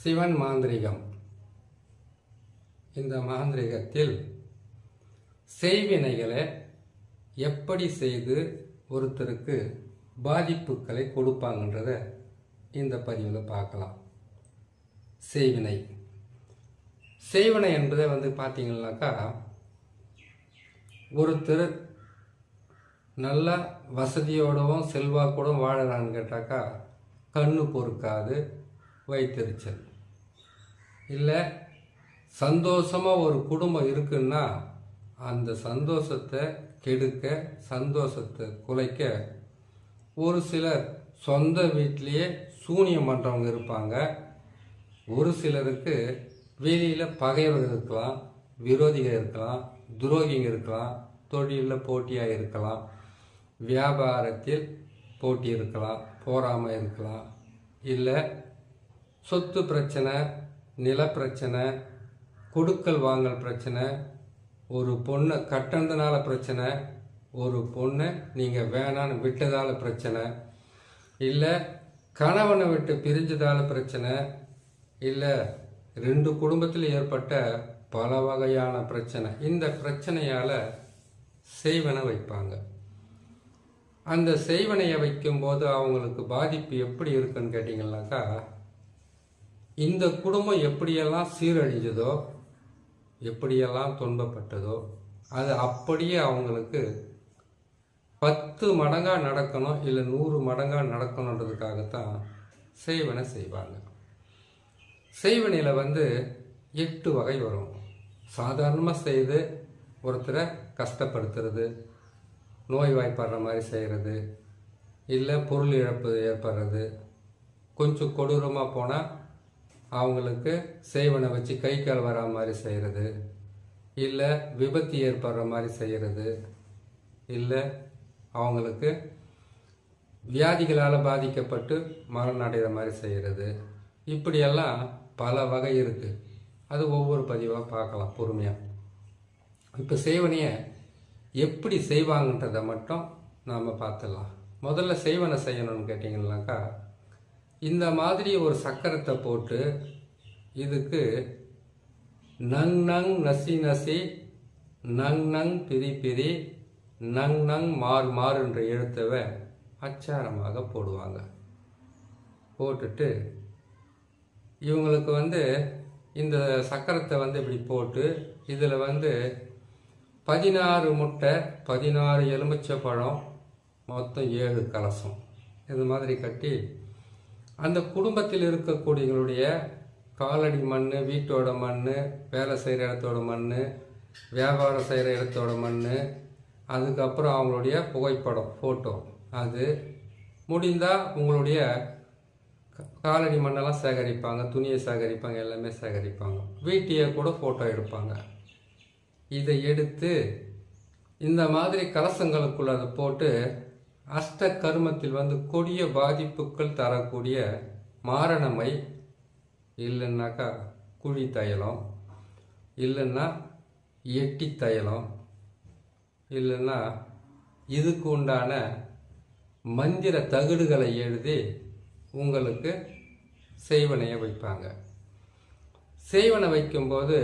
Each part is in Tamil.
சிவன் மாந்திரிகம். இந்த மாந்திரிகத்தில் செய்வினைகளை எப்படி செய்து ஒருத்தருக்கு பாதிப்புகளை கொடுப்பாங்கன்றத இந்த பதிவில் பார்க்கலாம். செய்வினை என்பதை பார்த்தீங்கன்னாக்கா, ஒருத்தர் நல்ல வசதியோடவும் செல்வாக்கூடவும் வாழறான்னு கேட்டாக்கா கண்ணு பொறுக்காது வைத்தறிச்சல், இல்லை சந்தோஷமாக ஒரு குடும்பம் இருக்குன்னா அந்த சந்தோஷத்தை கெடுக்க, சந்தோஷத்தை குலைக்க ஒரு சிலர் சொந்த வீட்டிலேயே சூனியம் பண்ணுறவங்க இருப்பாங்க. ஒரு சிலருக்கு வெளியில் பகைவர்கள் இருக்கலாம், விரோதிகள் இருக்கலாம், துரோகிங்க இருக்கலாம், தொழிலில் போட்டியாக இருக்கலாம், வியாபாரத்தில் போட்டி இருக்கலாம், போராமல் இருக்கலாம், இல்லை சொத்து பிரச்சனை, நில பிரச்சனை, கொடுக்கல் வாங்கல் பிரச்சனை, ஒரு பொண்ணை கட்டணத்தினால பிரச்சனை, ஒரு பொண்ணை நீங்கள் வேணான்னு விட்டதால பிரச்சனை, இல்லை கணவனை விட்டு பிரிஞ்சதால பிரச்சனை, இல்லை ரெண்டு குடும்பத்தில் ஏற்பட்ட பல வகையான பிரச்சனை. இந்த பிரச்சனையால் செய்வனை வைப்பாங்க. அந்த செய்வனையை வைக்கும்போது அவங்களுக்கு பாதிப்பு எப்படி இருக்குன்னு கேட்டிங்கன்னாக்கா, இந்த குடும்பம் எப்படியெல்லாம் சீரழிஞ்சதோ, எப்படியெல்லாம் துன்பப்பட்டதோ அது அப்படியே அவங்களுக்கு 10 மடங்காக நடக்கணும், இல்லை 100 மடங்காக நடக்கணுன்றதுக்காகத்தான் செய்வனை செய்வாங்க. செய்வனையில் 8 வகை வரும். சாதாரணமாக செய்து ஒருத்தரை கஷ்டப்படுத்துறது, நோய்வாய்ப்படுற மாதிரி செய்கிறது, இல்லை பொருள் இழப்பு ஏற்படுறது, கொஞ்சம் கொடூரமாக போனால் அவங்களுக்கு செய்வனை வச்சு கை கால் வரா மாதிரி செய்கிறது, இல்லை விபத்து ஏற்படுற மாதிரி செய்கிறது, இல்லை அவங்களுக்கு வியாதிகளால் பாதிக்கப்பட்டு மரணம் அடைகிற மாதிரி செய்கிறது. இப்படியெல்லாம் பல வகை இருக்குது. அது ஒவ்வொரு பதிவாக பார்க்கலாம் பொறுமையாக. இப்போ செய்வனையை எப்படி செய்வாங்கன்றதை மட்டும் நாம் பார்த்துடலாம். முதல்ல செய்வனை செய்யணும்னு கேட்டிங்கன்னாக்கா, இந்த மாதிரி ஒரு சக்கரத்தை போட்டு இதுக்கு நங் நங் நசி நசி, நங் நங் பிரி பிரி, நங் நங் மாறு மாறுன்ற எழுத்தவை அச்சாரமாக போடுவாங்க. போட்டுட்டு இவங்களுக்கு இந்த சக்கரத்தை இப்படி போட்டு இதில் 16 முட்டை, 16 எலுமிச்சை பழம், மொத்தம் 7 கலசம் இது மாதிரி கட்டி அந்த குடும்பத்தில் இருக்கக்கூடியவங்களுடைய காலடி மண், வீட்டோட மண், வேலை செய்கிற இடத்தோட மண், வியாபாரம் செய்கிற இடத்தோட மண், அதுக்கப்புறம் அவங்களுடைய புகைப்படம் ஃபோட்டோ, அது முடிந்தால் உங்களுடைய காலடி மண்ணெல்லாம் சேகரிப்பாங்க, துணியை சேகரிப்பாங்க, எல்லாமே சேகரிப்பாங்க, வீட்டையே கூட ஃபோட்டோ எடுப்பாங்க. இதை எடுத்து இந்த மாதிரி கலசங்களுக்குள்ள அதை போட்டு அஷ்ட கர்மத்தில் கொடிய பாதிப்புகள் தரக்கூடிய மாரணமை, இல்லைன்னாக்கா குழி தைலம், இல்லைன்னா எட்டி தைலம், இல்லைன்னா இதுக்கு உண்டான மந்திர தகடுகளை எழுதி உங்களுக்கு செய்வனையை வைப்பாங்க. செய்வனை வைக்கும்போது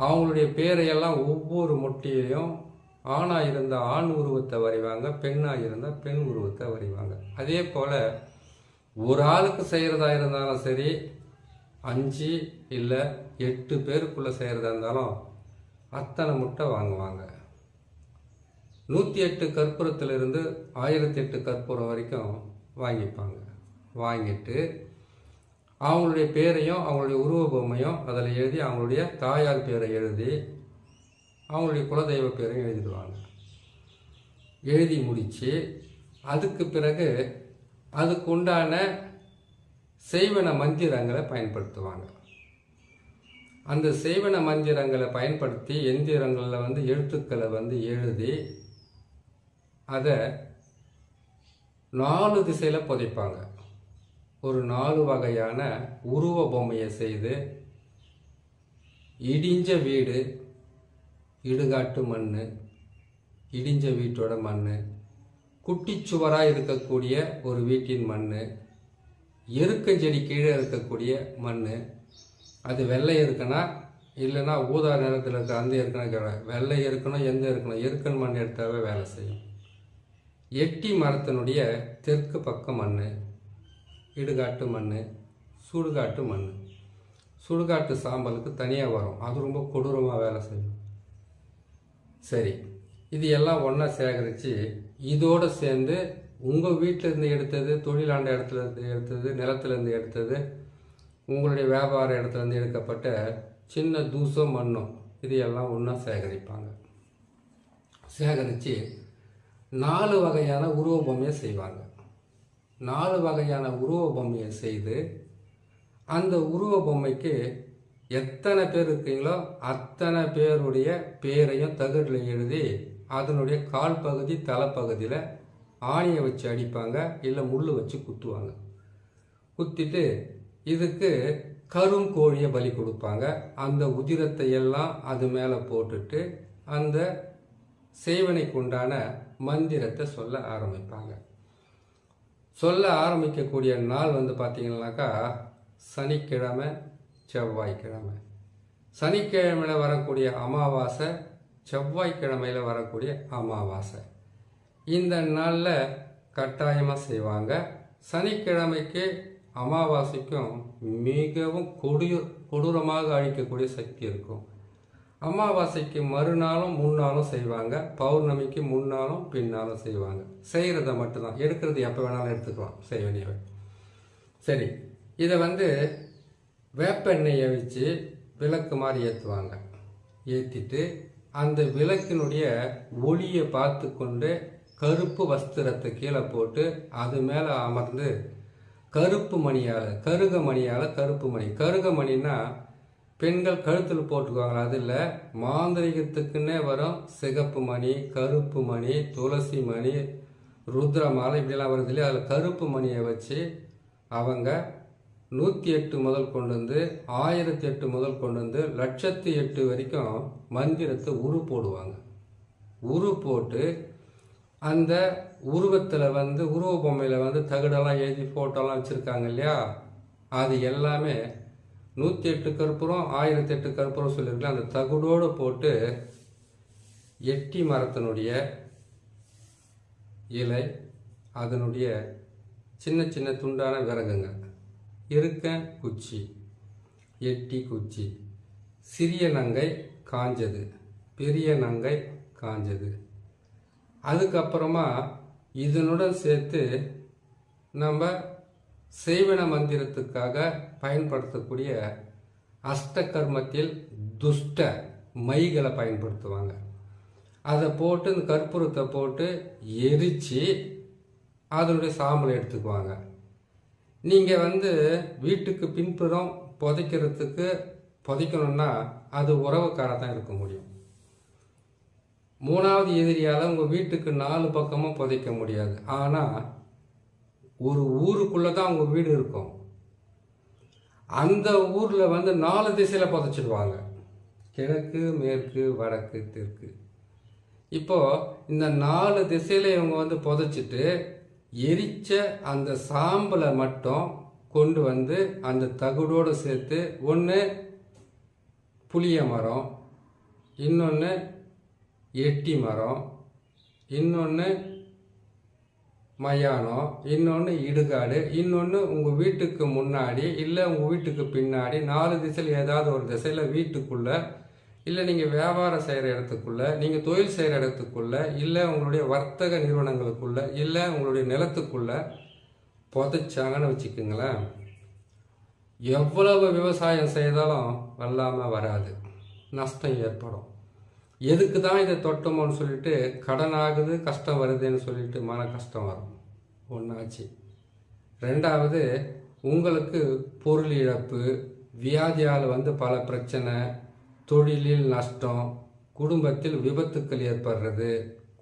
அவங்களுடைய பேரையெல்லாம் ஒவ்வொரு முட்டியிலையும் ஆணாக இருந்தால் ஆண் உருவத்தை வரைவாங்க, பெண்ணாக இருந்தால் பெண் உருவத்தை வரைவாங்க. அதே போல் ஒரு ஆளுக்கு செய்கிறதா இருந்தாலும் சரி, 5 இல்லை 8 பேருக்குள்ளே செய்கிறதா இருந்தாலும் அத்தனை முட்டை வாங்குவாங்க. 108 கற்பூரத்திலிருந்து 1008 கற்பூரம் வரைக்கும் வாங்கிப்பாங்க. வாங்கிட்டு அவங்களுடைய பேரையும் அவங்களுடைய உருவ பொம்மையும் அதில் எழுதி, அவங்களுடைய தாயார் பேரை எழுதி, அவங்களுடைய குலதெய்வ பேரையும் எழுதிடுவாங்க. எழுதி முடித்து அதுக்கு பிறகு அதுக்கு உண்டான செய்வன மந்திரங்களை பயன்படுத்துவாங்க. அந்த செய்வன மந்திரங்களை பயன்படுத்தி எந்திரங்களில் எழுத்துக்களை எழுதி அதை 4 திசையில் புதைப்பாங்க. ஒரு 4 வகையான உருவ பொம்மையை செய்து, இடிஞ்ச வீடு, இடுகாட்டு மண், இடிஞ்ச வீட்டோட மண், குட்டிச்சுவராக இருக்கக்கூடிய ஒரு வீட்டின் மண், எருக்க செடி கீழே இருக்கக்கூடிய மண், அது வெள்ளை இருக்குன்னா இல்லைன்னா ஊதா நிறத்தில் இருக்க அந்த எருக்கணும், வெள்ளை இருக்கணும் எந்த இருக்கணும், எருக்கன் மண் எடுத்தாவே வேலை செய்யும். எட்டி மரத்தினுடைய தெற்கு பக்க மண், இடுகாட்டு மண், சுடுகாட்டு மண். சுடுகாட்டு சாம்பலுக்கு தனியாக வரும், அது ரொம்ப கொடூரமாக வேலை செய்யும். சரி, இது எல்லாம் ஒன்றா சேகரித்து இதோடு சேர்ந்து உங்கள் வீட்டிலேருந்து எடுத்தது, தொழிலாண்ட இடத்துல இருந்து எடுத்தது, நிலத்துலேருந்து எடுத்தது, உங்களுடைய வியாபார இடத்துலேருந்து எடுக்கப்பட்ட சின்ன தூசம் மண்ணும் இது எல்லாம் ஒன்றா சேகரிப்பாங்க. சேகரித்து 4 வகையான உருவ பொம்மையை செய்வாங்க. 4 வகையான உருவ பொம்மையை செய்து அந்த உருவ பொம்மைக்கு எத்தனை பேர் இருக்கீங்களோ அத்தனை பேருடைய பேரையும் தகடில் எழுதி அதனுடைய கால் பகுதி தலைப்பகுதியில் ஆணியை வச்சு அடிப்பாங்க, இல்லை முள் வச்சு குத்துவாங்க. குத்திட்டு இதுக்கு கருங்கோழியை பலி கொடுப்பாங்க. அந்த உதிரத்தை எல்லாம் அது மேலே போட்டுட்டு அந்த செய்வனைக்கு உண்டான மந்திரத்தை சொல்ல ஆரம்பிப்பாங்க. சொல்ல ஆரம்பிக்கக்கூடிய நாள் பார்த்தீங்கன்னாக்கா சனிக்கிழமை, செவ்வாய்க்கிழமை. சனிக்கிழமையில் வரக்கூடிய அமாவாசை, செவ்வாய்க்கிழமையில் வரக்கூடிய அமாவாசை. இந்த நாளில் கட்டாயமாக செய்வாங்க. சனிக்கிழமைக்கு அமாவாசைக்கும் மிகவும் கொடூரமாக அழிக்கக்கூடிய சக்தி இருக்கும். அமாவாசைக்கு மறுநாளும் முன்னாலும் செய்வாங்க, பௌர்ணமிக்கு முன்னாலும் பின்னாலும் செய்வாங்க. செய்கிறத மட்டும்தான், எடுக்கிறது எப்போ வேணாலும் எடுத்துக்கலாம் செய்வனியவை. சரி, இதை வேப்பெண்ணெயை வச்சு விளக்கு மாதிரி ஏற்றுவாங்க. ஏற்றிட்டு அந்த விளக்கினுடைய ஒளியை பார்த்து கொண்டு கருப்பு வஸ்திரத்தை கீழே போட்டு அது மேலே அமர்ந்து கருப்பு மணியால், கருக மணியால், கருப்பு மணி. கருக மணின்னா பெண்கள் கழுத்தில் போட்டுக்குவாங்க, அது இல்லை, மாந்திரிகத்துக்குன்னே வரும் சிகப்பு மணி, கருப்பு மணி, துளசி மணி, ருத்ர மாலை இப்படிலாம் வருது இல்லையா, அதில் கருப்பு மணியை வச்சு அவங்க 108 முதல் கொண்டு வந்து 1008 முதல் கொண்டு வந்து 1008 வரைக்கும் மந்திரத்தை உரு போடுவாங்க. உரு போட்டு அந்த உருவத்தில் உருவ பொம்மையில் தகடெல்லாம் எழுதி ஃபோட்டோலாம் வச்சுருக்காங்க இல்லையா, அது எல்லாமே 108 கற்பூரம் 1008 கற்பூரம் சொல்லியிருக்கலாம். அந்த தகுடோடு போட்டு எட்டி மரத்தினுடைய இலை, அதனுடைய சின்ன சின்ன துண்டான விறகுங்க, இருக்க குச்சி, எட்டி குச்சி, சிறிய நங்கை காஞ்சது, பெரிய நங்கை காஞ்சது. அதுக்கப்புறமா இதனுடன் சேர்த்து நம்ம செய்வன மந்திரத்துக்காக பயன்படுத்தக்கூடிய அஷ்டகர்மத்தில் துஷ்ட மைகளை பயன்படுத்துவாங்க. அதை போட்டு இந்த கற்பூரத்தை போட்டு எரித்து அதனுடைய சாம்பலை எடுத்துக்குவாங்க. நீங்கள் வீட்டுக்கு பின்புறம் புதைக்கணும்னா அது உறவுக்கார தான் இருக்க முடியும். 3வது எதிரியால் உங்கள் வீட்டுக்கு 4 பக்கமும் புதைக்க முடியாது. ஆனால் ஒரு ஊருக்குள்ளே தான் உங்கள் வீடு இருக்கும். அந்த ஊரில் 4 திசையில் புதைச்சிடுவாங்க, கிழக்கு, மேற்கு, வடக்கு, தெற்கு. இப்போது இந்த 4 திசையில் இவங்க புதைச்சிட்டு எரிச்ச அந்த சாம்பலை மட்டும் கொண்டு அந்த தகுடோடு சேர்த்து, ஒன்று புளிய மரம், இன்னொன்று எட்டி மரம், இன்னொன்று மயானம், இன்னொன்று இடுகாடு, இன்னொன்று உங்கள் வீட்டுக்கு முன்னாடி இல்லை உங்கள் வீட்டுக்கு பின்னாடி 4 திசையில் ஏதாவது ஒரு திசையில் வீட்டுக்குள்ளே, இல்லை நீங்கள் வியாபாரம் செய்கிற இடத்துக்குள்ளே, நீங்கள் தொழில் செய்கிற இடத்துக்குள்ளே, இல்லை உங்களுடைய வர்த்தக நிறுவனங்களுக்குள்ளே, இல்லை உங்களுடைய நிலத்துக்குள்ளே புதைச்சாங்கன்னு வச்சுக்கோங்களேன், எவ்வளவு விவசாயம் செய்தாலும் வெள்ளாமல் வராது, நஷ்டம் ஏற்படும். எதுக்கு தான் இதை தொட்டோமோன்னு சொல்லிட்டு கடன் ஆகுது, கஷ்டம் வருதுன்னு சொல்லிட்டு மன கஷ்டம் வரும். ஒன்றாச்சு. 2வது, உங்களுக்கு பொருள் இழப்பு, வியாதியால் பல பிரச்சனை, தொழிலில் நஷ்டம், குடும்பத்தில் விபத்துக்கள் ஏற்படுறது,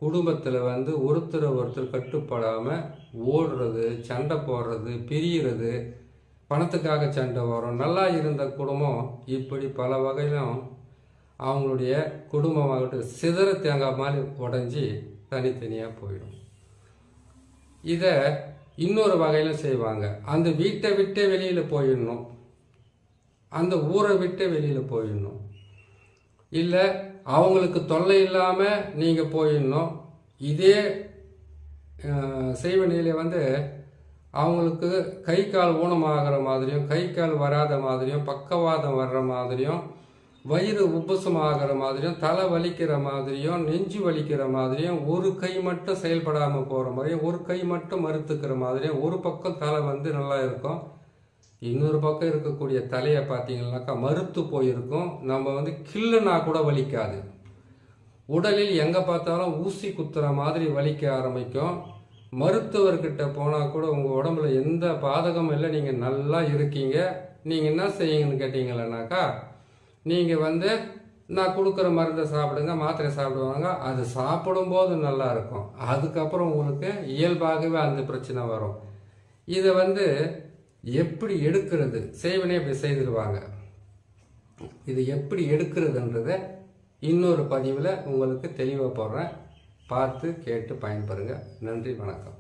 குடும்பத்தில் ஒருத்தர் கட்டுப்படாமல் ஓடுறது, சண்டை போடுறது, பிரிகிறது, பணத்துக்காக சண்டை வரும். நல்லா இருந்த குடும்பம் இப்படி பல வகையிலும் அவங்களுடைய குடும்பமாகட்டும் சிதற தேங்காய் மாதிரி உடஞ்சி தனித்தனியாக போயிடும். இதை இன்னொரு வகையில் செய்வாங்க. அந்த வீட்டை விட்டே வெளியில் போயிடணும், அந்த ஊரை விட்டே வெளியில் போயிடணும், இல்லை அவங்களுக்கு தொல்லை இல்லாமல் நீங்கள் போயிடணும். இதே செய்வனையில வந்து அவங்களுக்கு கை கால் ஊனமாகிற மாதிரியும், கை கால் வராத மாதிரியும், பக்கவாதம் வர்ற மாதிரியும், வயிறு உப்புசம் ஆகிற மாதிரியும், தலை வலிக்கிற மாதிரியும், நெஞ்சு வலிக்கிற மாதிரியும், ஒரு கை மட்டும் செயல்படாமல் போகிற மாதிரியும், ஒரு கை மட்டும் மறுத்துக்கிற மாதிரியும், ஒரு பக்கம் தலை வந்து நல்லா இருக்கும், இன்னொரு பக்கம் இருக்கக்கூடிய தலையை பார்த்தீங்கன்னாக்கா மறுத்து போயிருக்கும். நம்ம வந்து கில்லுனா கூட வலிக்காது. உடலில் எங்கே பார்த்தாலும் ஊசி குத்துற மாதிரி வலிக்க ஆரம்பிக்கும். மருத்துவர்கிட்ட போனால் கூட உங்கள் உடம்புல எந்த பாதகமும் இல்லை, நீங்கள் நல்லா இருக்கீங்க, நீங்கள் என்ன செய்யுங்கன்னு கேட்டீங்களேனாக்கா, நீங்கள் வந்து நான் கொடுக்குற மருந்தை சாப்பிடுங்க, மாத்திரை சாப்பிடுவாங்க. அது சாப்பிடும்போது நல்லா இருக்கும். அதுக்கப்புறம் உங்களுக்கு இயல்பாகவே அந்த பிரச்சனை வரும். இதை வந்து எப்படி எடுக்கிறது, செய்வனே இப்படி செய்திருவாங்க. இது எப்படி எடுக்கிறதுன்றதை இன்னொரு பதிவில் உங்களுக்கு தெளிவாக போடுறேன். பார்த்து கேட்டு பயன்பெறுங்க. நன்றி, வணக்கம்.